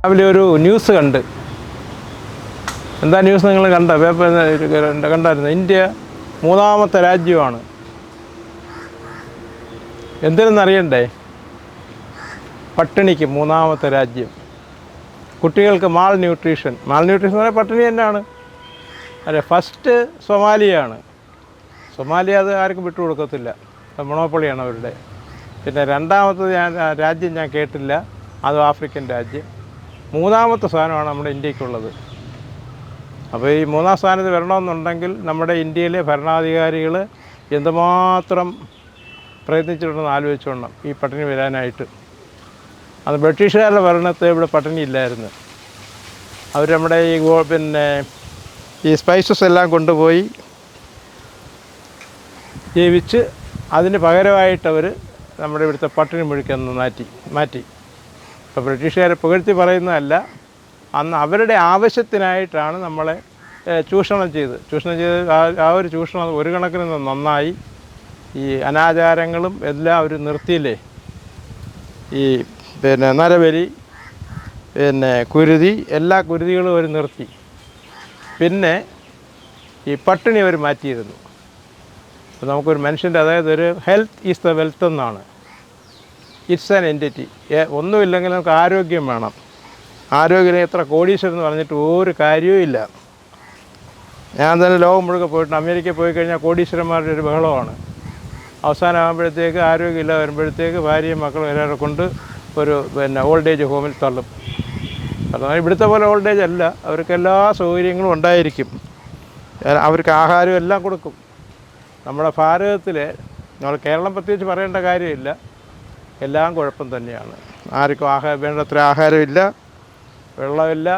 രാവിലെ ഒരു ന്യൂസ് കണ്ട്. എന്താ ന്യൂസ് നിങ്ങൾ കണ്ടായിരുന്നു? ഇന്ത്യ മൂന്നാമത്തെ രാജ്യമാണ്. എന്തിനെന്നറിയണ്ടേ? പട്ടിണിക്ക് മൂന്നാമത്തെ രാജ്യം. കുട്ടികൾക്ക് മാൾ ന്യൂട്രീഷൻ എന്ന് പറഞ്ഞാൽ പട്ടിണി തന്നെയാണ്. അതെ, ഫസ്റ്റ് സൊമാലിയാണ്. സൊമാലിയ അത് ആർക്കും വിട്ടുകൊടുക്കത്തില്ല, മൊണോപ്പൊളിയാണ് അവരുടെ. പിന്നെ രണ്ടാമത്തെ രാജ്യം ഞാൻ കേട്ടില്ല, അത് ആഫ്രിക്കൻ രാജ്യം. മൂന്നാമത്തെ സ്ഥാനമാണ് നമ്മുടെ ഇന്ത്യക്കുള്ളത്. അപ്പോൾ ഈ മൂന്നാം സ്ഥാനത്ത് വരണമെന്നുണ്ടെങ്കിൽ നമ്മുടെ ഇന്ത്യയിലെ ഭരണാധികാരികൾ എന്തുമാത്രം പ്രയത്നിച്ചിട്ടുണ്ടെന്ന് ആലോചിച്ചുകൊള്ളണം ഈ പട്ടിണി വരാനായിട്ട്. അത് ബ്രിട്ടീഷുകാരുടെ ഭരണത്തെ ഇവിടെ പട്ടിണി ഇല്ലായിരുന്നു. അവർ നമ്മുടെ ഈ സ്പൈസസ് എല്ലാം കൊണ്ടുപോയി ജീവിച്ച് അതിന് പകരമായിട്ടവർ നമ്മുടെ ഇവിടുത്തെ പട്ടിണി മുഴുക്കൊന്ന് മാറ്റി. ഇപ്പോൾ ബ്രിട്ടീഷുകാരെ പുകഴ്ത്തി പറയുന്നതല്ല, അന്ന് അവരുടെ ആവശ്യത്തിനായിട്ടാണ് നമ്മളെ ചൂഷണം ചെയ്ത് ആ ഒരു ചൂഷണം ഒരു കണക്കിന് നന്നായി. ഈ അനാചാരങ്ങളും എല്ലാം അവർ നിർത്തിയില്ലേ. ഈ നരബലി, കുരുതി, എല്ലാ കുരുതികളും അവർ നിർത്തി. പിന്നെ ഈ പട്ടിണി അവർ മാറ്റിയിരുന്നു. അപ്പോൾ നമുക്കൊരു മനുഷ്യൻ്റെ, അതായത് ഒരു ഹെൽത്ത് ഈസ് ദ വെൽത്ത് എന്നാണ്. It's an entity. ഒന്നുമില്ലെങ്കിൽ നമുക്ക് ആരോഗ്യം വേണം. ആരോഗ്യം എത്ര കോടീശ്വരൻ എന്ന് പറഞ്ഞിട്ട് ഒരു കാര്യവും ഇല്ല. ഞാൻ തന്നെ ലോകം മുഴുവൻ പോയിട്ടുണ്ട്. അമേരിക്കയിൽ പോയി കഴിഞ്ഞാൽ കോടീശ്വരന്മാരുടെ ഒരു ബഹളമാണ്. അവസാനമാകുമ്പോഴത്തേക്ക് ആരോഗ്യമില്ല വരുമ്പോഴത്തേക്ക് ഭാര്യയും മക്കളും എല്ലാവരും കൊണ്ട് ഒരു ഓൾഡ് ഏജ് ഹോമിൽ തള്ളും. കാരണം ഇവിടുത്തെ പോലെ ഓൾഡ് ഏജ് അല്ല, അവർക്ക് എല്ലാ സൗകര്യങ്ങളും ഉണ്ടായിരിക്കും, അവർക്ക് ആഹാരം എല്ലാം കൊടുക്കും. നമ്മുടെ ഭാരതത്തിൽ, നമ്മൾ കേരളം പ്രത്യേകിച്ച് പറയേണ്ട കാര്യമില്ല, എല്ലാം കുഴപ്പം തന്നെയാണ്. ആർക്കും വേണ്ടത്ര ആഹാരമില്ല, വെള്ളമില്ല,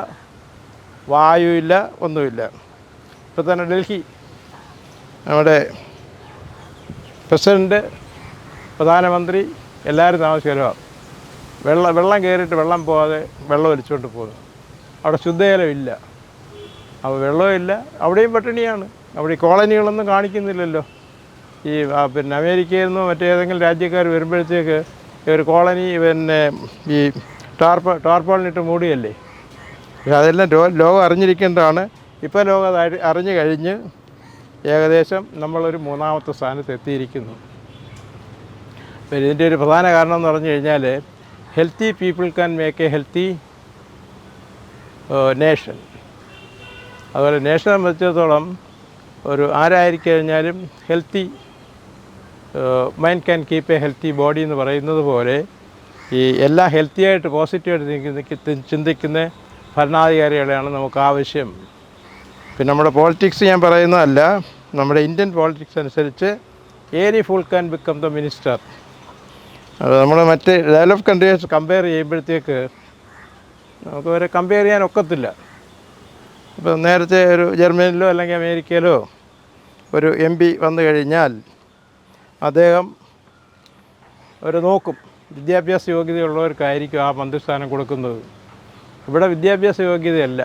വായുവില്ല, ഒന്നുമില്ല. ഇപ്പോൾ തന്നെ ഡൽഹി നമ്മുടെ പ്രസിഡൻറ്റ്, പ്രധാനമന്ത്രി എല്ലാവരും താമസിക്കലാണ്. വെള്ളം കയറിയിട്ട് വെള്ളം പോകാതെ വെള്ളം വലിച്ചുകൊണ്ട് പോകുന്നു. അവിടെ ശുദ്ധജലമില്ല. അപ്പോൾ വെള്ളമില്ല, അവിടെയും പട്ടിണിയാണ്. അവിടെ ഈ കോളനികളൊന്നും കാണിക്കുന്നില്ലല്ലോ. ഈ അമേരിക്കയിൽ നിന്നോ മറ്റേതെങ്കിലും രാജ്യക്കാർ വരുമ്പോഴത്തേക്ക് ഒരു കോളനി ഈ ടാർപോളിനിട്ട് മൂടിയല്ലേ. പക്ഷെ അതെല്ലാം ലോകം അറിഞ്ഞിരിക്കേണ്ടതാണ്. ഇപ്പോൾ ലോകം അത് അറിഞ്ഞു കഴിഞ്ഞ് ഏകദേശം നമ്മളൊരു മൂന്നാമത്തെ സ്ഥാനത്ത് എത്തിയിരിക്കുന്നു. അപ്പോൾ ഇതിൻ്റെ ഒരു പ്രധാന കാരണം എന്ന് പറഞ്ഞു കഴിഞ്ഞാൽ, healthy people can make a healthy nation. അതുപോലെ നേഷനെ സംബന്ധിച്ചിടത്തോളം ആരായിരിക്കഴിഞ്ഞാലും healthy mind can keep a healthy body എന്ന് പറയുന്നത് പോലെ, ഈ എല്ലാം ഹെൽത്തിയായിട്ട് പോസിറ്റീവായിട്ട് ചിന്തിക്കുന്ന ഭരണാധികാരികളെയാണ് നമുക്ക് ആവശ്യം. പിന്നെ നമ്മുടെ പോളിറ്റിക്സ് ഞാൻ പറയുന്നതല്ല, നമ്മുടെ ഇന്ത്യൻ പോളിറ്റിക്സ് അനുസരിച്ച് any full can become the minister. നമ്മൾ മറ്റ് ഡെവലപ്ഡ് കൺട്രീസ് കമ്പയർ ചെയ്യുമ്പോഴത്തേക്ക് നമുക്ക് വരെ കമ്പയർ ചെയ്യാൻ ഒക്കത്തില്ല. ഇപ്പോൾ നേരത്തെ ഒരു ജർമ്മനിയിലോ അല്ലെങ്കിൽ അമേരിക്കയിലോ ഒരു MP വന്നു കഴിഞ്ഞാൽ അദ്ദേഹം നോക്കും, വിദ്യാഭ്യാസ യോഗ്യതയുള്ളവർക്കായിരിക്കും ആ മന്ത്രിസ്ഥാനം കൊടുക്കുന്നത്. ഇവിടെ വിദ്യാഭ്യാസ യോഗ്യതയല്ല,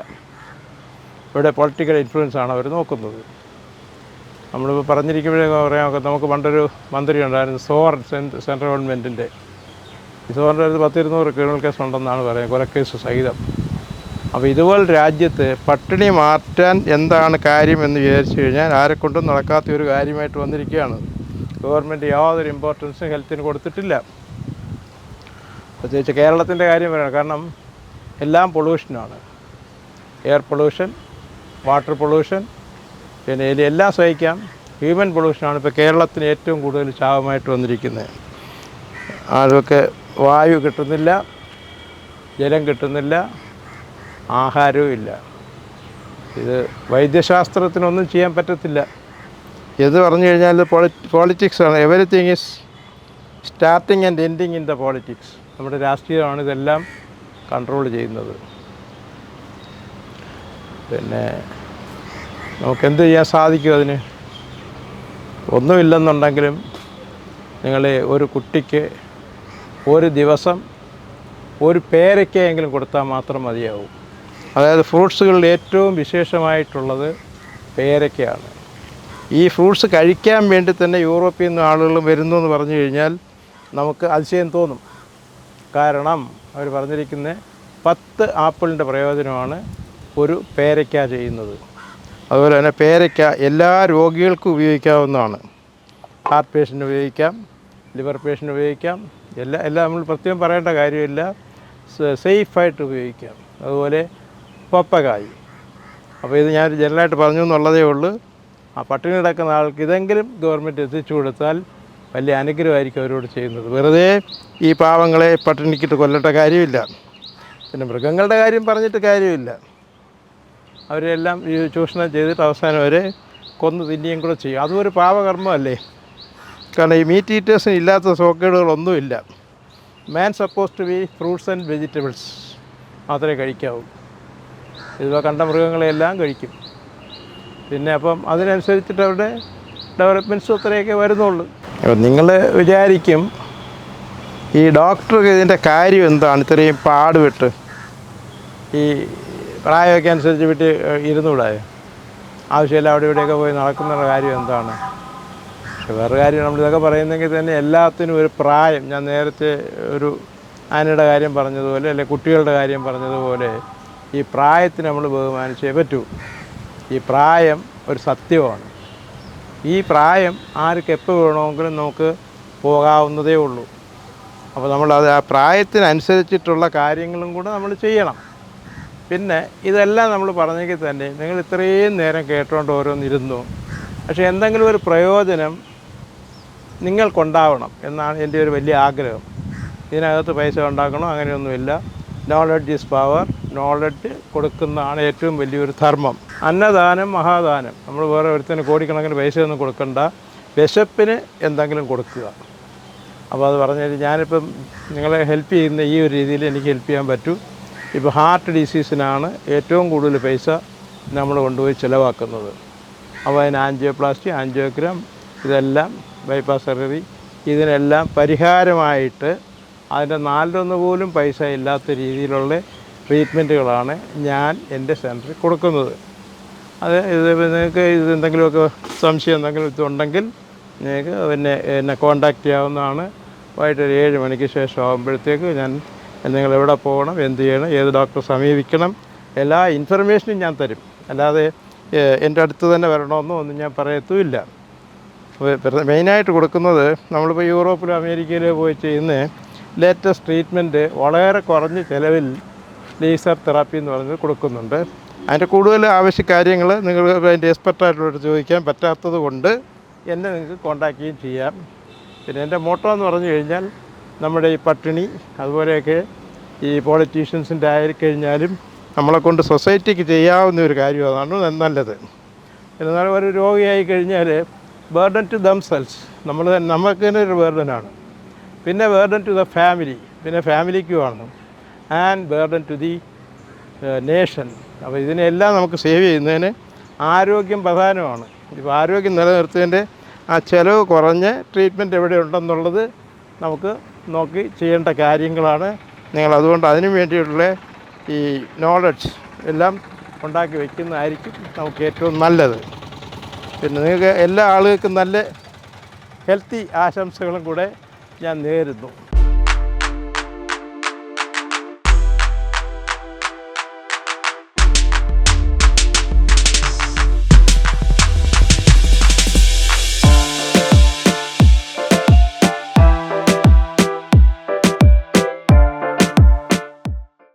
ഇവിടെ പൊളിറ്റിക്കൽ ഇൻഫ്ലുവൻസാണ് അവർ നോക്കുന്നത്. നമ്മളിപ്പോൾ പറഞ്ഞിരിക്കുമ്പോഴേ പറയാം, നമുക്ക് പണ്ടൊരു മന്ത്രി ഉണ്ടായിരുന്നു, സോറൻ, സെൻട്രൽ ഗവൺമെൻറ്റിൻ്റെ. ഈ സോറിൻ്റെ അടുത്ത് 100-200 ക്രിമിനൽ കേസ് ഉണ്ടെന്നാണ് പറയുന്നത്, കൊലക്കേസ് സഹിതം. അപ്പോൾ ഇതുപോലെ രാജ്യത്ത് പട്ടിണി മാറ്റാൻ എന്താണ് കാര്യം എന്ന് വിചാരിച്ചു കഴിഞ്ഞാൽ ആരെക്കൊണ്ടും നടക്കാത്ത ഒരു കാര്യമായിട്ട് വന്നിരിക്കുകയാണ്. ഗവൺമെൻറ് യാതൊരു ഇമ്പോർട്ടൻസും ഹെൽത്തിന് കൊടുത്തിട്ടില്ല. പ്രത്യേകിച്ച് കേരളത്തിൻ്റെ കാര്യം പറയണം. കാരണം എല്ലാം പൊള്യൂഷനാണ്. എയർ പൊള്യൂഷൻ, വാട്ടർ പൊള്യൂഷൻ, പിന്നെ എല്ലാം സഹിക്കാം. ഹ്യൂമൻ പൊള്യൂഷനാണ് ഇപ്പോൾ കേരളത്തിന് ഏറ്റവും കൂടുതൽ ശാപമായിട്ട് വന്നിരിക്കുന്നത്. അതൊക്കെ വായു കിട്ടുന്നില്ല, ജലം കിട്ടുന്നില്ല, ആഹാരവും ഇല്ല. ഇത് വൈദ്യശാസ്ത്രത്തിനൊന്നും ചെയ്യാൻ പറ്റത്തില്ല. ഇത് പറഞ്ഞു കഴിഞ്ഞാൽ പോളിറ്റിക്സാണ്. Everything is starting and ending in the politics. നമ്മുടെ രാഷ്ട്രീയമാണ് ഇതെല്ലാം കൺട്രോൾ ചെയ്യുന്നത്. പിന്നെ നമുക്കെന്ത് ചെയ്യാൻ സാധിക്കും അതിന്? ഒന്നുമില്ലെന്നുണ്ടെങ്കിലും നിങ്ങൾ ഒരു കുട്ടിക്ക് ഒരു ദിവസം ഒരു പേരയ്ക്കയെങ്കിലും കൊടുത്താൽ മാത്രം മതിയാവും. അതായത് ഫ്രൂട്ട്സുകളിൽ ഏറ്റവും വിശേഷമായിട്ടുള്ളത് പേരയ്ക്കയാണ്. ഈ ഫ്രൂട്ട്സ് കഴിക്കാൻ വേണ്ടി തന്നെ യൂറോപ്പിൽ നിന്ന് ആളുകൾ വരുന്നു എന്ന് പറഞ്ഞു കഴിഞ്ഞാൽ നമുക്ക് അതിശയം തോന്നും. കാരണം അവർ പറഞ്ഞിരിക്കുന്നത് 10 ആപ്പിളിൻ്റെ പ്രയോജനമാണ് ഒരു പേരയ്ക്ക ചെയ്യുന്നത്. അതുപോലെ തന്നെ പേരയ്ക്ക എല്ലാ രോഗികൾക്കും ഉപയോഗിക്കാവുന്നതാണ്. ഹാർട്ട് പേഷ്യൻ്റ് ഉപയോഗിക്കാം, ലിവർ പേഷ്യൻ്റ് ഉപയോഗിക്കാം, എല്ലാം നമ്മൾ പ്രത്യേകം പറയേണ്ട കാര്യമില്ല, സേഫായിട്ട് ഉപയോഗിക്കാം. അതുപോലെ പപ്പകായ്. അപ്പോൾ ഇത് ഞാൻ ജനറലായിട്ട് പറഞ്ഞു എന്നുള്ളതേ ഉള്ളൂ. ആ പട്ടിണി കിടക്കുന്ന ആൾക്ക് ഇതെങ്കിലും ഗവൺമെൻറ് എത്തിച്ചു കൊടുത്താൽ വലിയ അനുഗ്രഹമായിരിക്കും അവരോട് ചെയ്യുന്നത്. വെറുതെ ഈ പാവങ്ങളെ പട്ടിണിക്കിട്ട് കൊല്ലേണ്ട കാര്യമില്ല. പിന്നെ മൃഗങ്ങളുടെ കാര്യം പറഞ്ഞിട്ട് കാര്യമില്ല. അവരെല്ലാം ഈ ചൂഷണം ചെയ്തിട്ട് അവസാനം വരെ കൊന്നു തിന്നുകയും കൂടെ ചെയ്യും. അതും ഒരു പാവകർമ്മമല്ലേ? കാരണം ഈ മീറ്റ് ഈറ്റേഴ്സിന് ഇല്ലാത്ത സോക്കേടുകളൊന്നുമില്ല. Man suppose to be fruits and vegetables മാത്രമേ കഴിക്കാവൂ. ഇതിപ്പോൾ കണ്ട മൃഗങ്ങളെല്ലാം കഴിക്കും. പിന്നെ അപ്പം അതിനനുസരിച്ചിട്ട് അവരുടെ ഡെവലപ്മെൻറ്റ്സ് അത്രയൊക്കെ വരുന്നുള്ളൂ. അപ്പം നിങ്ങൾ വിചാരിക്കും ഈ ഡോക്ടർക്ക് ഇതിൻ്റെ കാര്യം എന്താണ് ഇത്രയും പാടുപെട്ട് ഈ പ്രായമൊക്കെ അനുസരിച്ച് വിട്ട് ഇരുന്നുകൂടായോ? ആവശ്യമില്ല അവിടെ ഇവിടെയൊക്കെ പോയി നടക്കുന്ന കാര്യം എന്താണ്? പക്ഷെ വേറെ കാര്യം നമ്മളിതൊക്കെ പറയുന്നെങ്കിൽ തന്നെ എല്ലാത്തിനും ഒരു പ്രായം, ഞാൻ നേരത്തെ ഒരു ആനയുടെ കാര്യം പറഞ്ഞതുപോലെ അല്ലെങ്കിൽ കുട്ടികളുടെ കാര്യം പറഞ്ഞതുപോലെ ഈ പ്രായത്തിന് നമ്മൾ ബഹുമാനിച്ചേ പറ്റൂ. ഈ പ്രായം ഒരു സത്യമാണ്. ഈ പ്രായം ആർക്ക് എപ്പോൾ വേണമെങ്കിലും നമുക്ക് പോകാവുന്നതേ ഉള്ളൂ. അപ്പോൾ നമ്മളത് ആ പ്രായത്തിനനുസരിച്ചിട്ടുള്ള കാര്യങ്ങളും കൂടെ നമ്മൾ ചെയ്യണം. പിന്നെ ഇതെല്ലാം നമ്മൾ പറഞ്ഞെങ്കിൽ തന്നെ നിങ്ങൾ ഇത്രയും നേരം കേട്ടുകൊണ്ട് ഓരോന്നിരുന്നു. പക്ഷേ എന്തെങ്കിലും ഒരു പ്രയോജനം നിങ്ങൾക്കുണ്ടാവണം എന്നാണ് എൻ്റെ ഒരു വലിയ ആഗ്രഹം. ഇതിനകത്ത് പൈസ ഉണ്ടാക്കണോ അങ്ങനെയൊന്നുമില്ല. Knowledge is power. നോളജ് കൊടുക്കുന്നതാണ് ഏറ്റവും വലിയൊരു ധർമ്മം. അന്നദാനം മഹാദാനം. നമ്മൾ വേറെ ഒരുത്തിന് കോടിക്കണക്കിന് പൈസയൊന്നും കൊടുക്കണ്ട, വിശപ്പിന് എന്തെങ്കിലും കൊടുക്കുക. അപ്പോൾ അത് പറഞ്ഞാൽ ഞാനിപ്പം നിങ്ങളെ ഹെൽപ്പ് ചെയ്യുന്ന ഈ ഒരു രീതിയിൽ എനിക്ക് ഹെൽപ്പ് ചെയ്യാൻ പറ്റൂ. ഇപ്പോൾ ഹാർട്ട് ഡിസീസിനാണ് ഏറ്റവും കൂടുതൽ പൈസ നമ്മൾ കൊണ്ടുപോയി ചിലവാക്കുന്നത്. അപ്പോൾ അതിന് ആൻജിയോപ്ലാസ്റ്റി, ആൻജിയോഗ്രാം, ഇതെല്ലാം ബൈപ്പാസ് സർജറി, ഇതിനെല്ലാം പരിഹാരമായിട്ട് അതിൻ്റെ 1/4 പോലും പൈസ ഇല്ലാത്ത രീതിയിലുള്ള ട്രീറ്റ്മെൻറ്റുകളാണ് ഞാൻ എൻ്റെ സെൻറ്ററിൽ കൊടുക്കുന്നത്. അത് നിങ്ങൾക്ക് എന്തെങ്കിലുമൊക്കെ സംശയം എന്തെങ്കിലും ഇതുണ്ടെങ്കിൽ നിങ്ങൾക്ക് എന്നെ കോൺടാക്റ്റ് ചെയ്യാവുന്നതാണ്. വൈകിട്ട് ഒരു 7 മണിക്ക് ശേഷം ആകുമ്പോഴത്തേക്ക് ഞാൻ നിങ്ങൾ എവിടെ പോകണം, എന്ത് ചെയ്യണം, ഏത് ഡോക്ടറെ സമീപിക്കണം, എല്ലാ ഇൻഫർമേഷനും ഞാൻ തരും. അല്ലാതെ എൻ്റെ അടുത്ത് തന്നെ വരണമെന്നോ ഒന്നും ഞാൻ പറയത്തുമില്ല. മെയിനായിട്ട് കൊടുക്കുന്നത് നമ്മളിപ്പോൾ യൂറോപ്പിലും അമേരിക്കയിലും പോയി ചെയ്യുന്ന ലേറ്റസ്റ്റ് ട്രീറ്റ്മെൻറ്റ് വളരെ കുറഞ്ഞ ചിലവിൽ ലേസർ തെറാപ്പി എന്ന് പറഞ്ഞത് കൊടുക്കുന്നുണ്ട്. അതിൻ്റെ കൂടുതൽ ആവശ്യകാര്യങ്ങൾ നിങ്ങൾ അതിൻ്റെ എക്സ്പെർട്ടായിട്ടുള്ളവർ ചോദിക്കാൻ പറ്റാത്തത് കൊണ്ട് എന്നെ നിങ്ങൾക്ക് കോൺടാക്റ്റ് ചെയ്യുകയും ചെയ്യാം. പിന്നെ എൻ്റെ മോട്ടോ എന്ന് പറഞ്ഞു കഴിഞ്ഞാൽ നമ്മുടെ ഈ പട്ടിണി അതുപോലെയൊക്കെ ഈ പൊളിറ്റീഷ്യൻസിൻ്റെ ആയിക്കഴിഞ്ഞാലും നമ്മളെക്കൊണ്ട് സൊസൈറ്റിക്ക് ചെയ്യാവുന്ന ഒരു കാര്യം അതാണ് നല്ലത്. എന്നാൽ ഒരു രോഗിയായി കഴിഞ്ഞാൽ ബർഡൻ ടു ദംസെൽസ്, നമുക്ക് തന്നെ ഒരു ബർഡനാണ്. പിന്നെ ബർഡൻ ടു ദ ഫാമിലി, പിന്നെ ഫാമിലിക്കുമാണ്, and burden to the nation. അപ്പോൾ ഇതിനെല്ലാം നമുക്ക് സേവ് ചെയ്യുന്നതിന് ആരോഗ്യം പ്രധാനമാണ്. ഇപ്പോൾ ആരോഗ്യം നിലനിർത്തുന്നതിൻ്റെ ആ ചിലവ് കുറഞ്ഞ് ട്രീറ്റ്മെൻറ്റ് എവിടെ ഉണ്ടെന്നുള്ളത് നമുക്ക് നോക്കി ചെയ്യേണ്ട കാര്യങ്ങളാണ്. നിങ്ങൾ അതുകൊണ്ട് അതിനു വേണ്ടിയിട്ടുള്ള ഈ നോളജ് എല്ലാം ഉണ്ടാക്കി വയ്ക്കുന്നതായിരിക്കും നമുക്ക് ഏറ്റവും നല്ലത്. പിന്നെ നിങ്ങൾക്ക് എല്ലാ ആളുകൾക്കും നല്ല ഹെൽത്തി ആശംസകളും കൂടെ ഞാൻ നേരുന്നു.